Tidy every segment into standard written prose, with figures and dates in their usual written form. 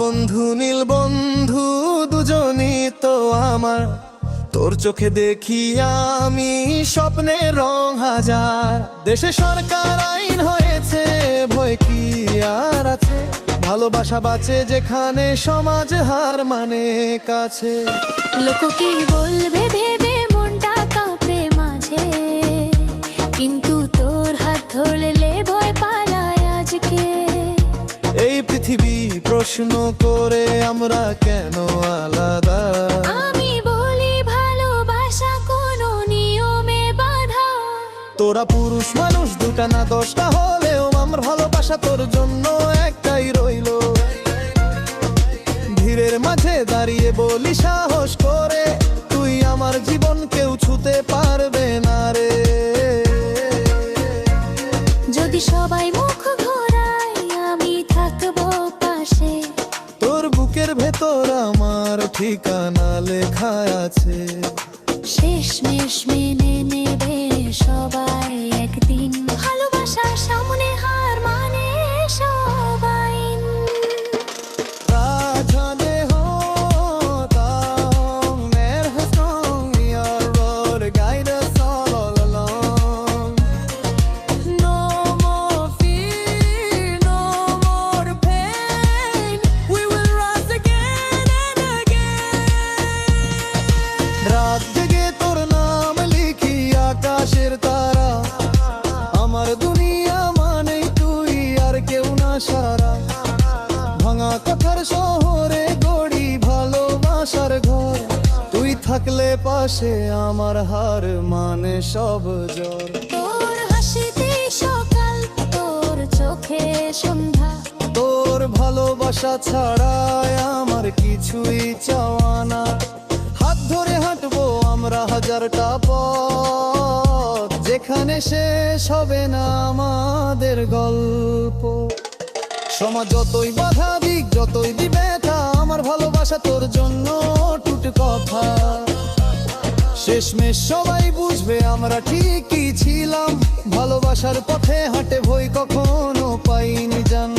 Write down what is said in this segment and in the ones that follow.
বন্ধু নীল বন্ধু দুজনই তো আমার, তোর চোখে দেখি আমি স্বপ্নের রং হাজার। দেশে সরকার আইন হয়েছে, ভয় কি আর আছে? ভালোবাসা বাঁচে যেখানে, সমাজ হার মানে কাছে। লোক কি বলবে ভেবে মনটা কাঁপে মাঝে, কিন্তু তোর হাত ধরলে ভয় পালায় আজকে। এই পৃথিবী প্রশ্ন করে আমরা কেন আলাদা? আমি বলি ভালোবাসা কোনো নিয়মে বাঁধা। তোরা পুরুষ মানুষ দুটা না দশটা হলেও আমার ভালোবাসা তোর জন্য একটাই রইলো। ভিড়ের মাঝে দাঁড়িয়ে বলি সাহস করে, তুই আমার জীবন কেউ ছুতে পারবে না রে। যদি সবাই মুখ ঘোরায় আমি থাকবো পাশে, তোর বুকের ভেতর আমার ঠিকানা লেখা আছে। শেষমেশ মেনে নেবে সবাই একদিন, ভালোবাসার সামনে হার মানে সবাই। রাত জেগে তোর নাম লিখি আকাশের তারা, আমার দুনিয়া মানেই তুই আর কেউ না সারা। ভাঙা কথার শহরে গড়ি ভালোবাসার ঘর, তুই থাকলে পাশে আমার হার মানে সব জ্বর। তোর হাসিতে সকাল, তোর চোখে সন্ধ্যা, তোর ভালোবাসা ছাড়াই আমার কিছুই চাওয়া না। হাত ধরে হাঁটবো আমরা হাজারটা পথ, যেখানে শেষ হবে না আমাদের গল্প। সমাজ যতই বাধা দিক, যতই দিবে তা, আমার ভালোবাসা তোর জন্য টুট কথা। শেষমেশ সবাই বুঝবে আমরা ঠিকই ছিলাম, ভালোবাসার পথে হাঁটে ভই কখনো পাইনি জান।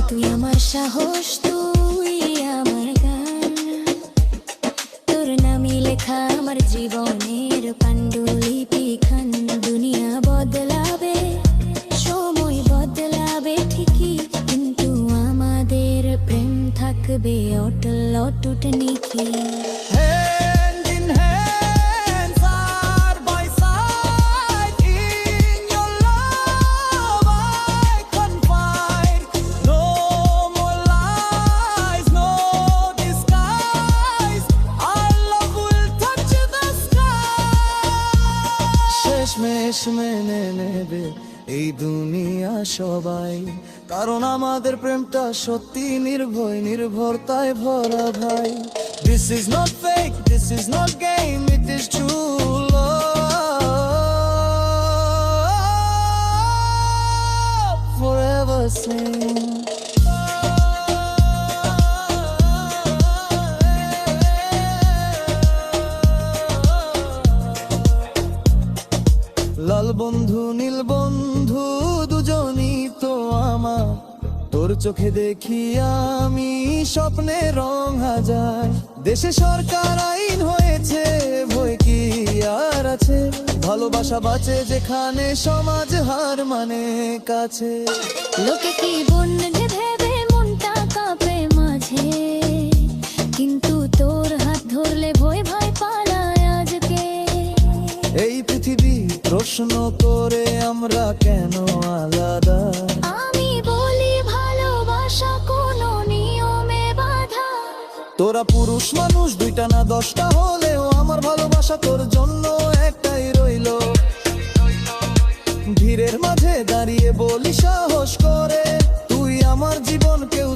তুই আমার সাহস, তুই আমার গান, তোর নামই লেখা আমার জীবনের পাণ্ডুলিপি খান। দুনিয়া বদলাবে, সময় বদলাবে ঠিকই, কিন্তু আমাদের প্রেম থাকবে অটল অটুট নিখিল। Hand in hand, side by side, in your love I confide. No more lies, no disguise, our love will touch the sky. শেষমেশ মেনে নেবে এই দুনিয়া সবাই, কারণ আমাদের প্রেমটা সত্যি নির্ভয়, নির্ভরতায় ভরা ভাই। This is not fake, this is not game, it is true love, forever same. লাল বন্ধু নীল বন্ধু দুজনই তো আমার, তোর চোখে দেখি আমি স্বপ্নের রং হাজার। দেশে সরকার আইন হয়েছে, ভয় কি আর আছে? ভালোবাসা বাঁচে যেখানে, সমাজ হার মানে কাছে। লোকে কি বলবে ভেবে মনটা কাঁপে মাঝে, কিন্তু তোর হাত ধরলে ভয় ভয় পালায় আজকে। এই পৃথিবী প্রশ্ন করে আমরা কেন আলাদা? আমি বলি ভালোবাসা কোনো নিয়মে বাঁধা। তোরা পুরুষ মানুষ দুইটা না দশটা হলেও আমার ভালোবাসা তোর জন্য একটাই রইলো। ভিড়ের মাঝে দাঁড়িয়ে বলি সাহস করে, তুই আমার জীবন কেউ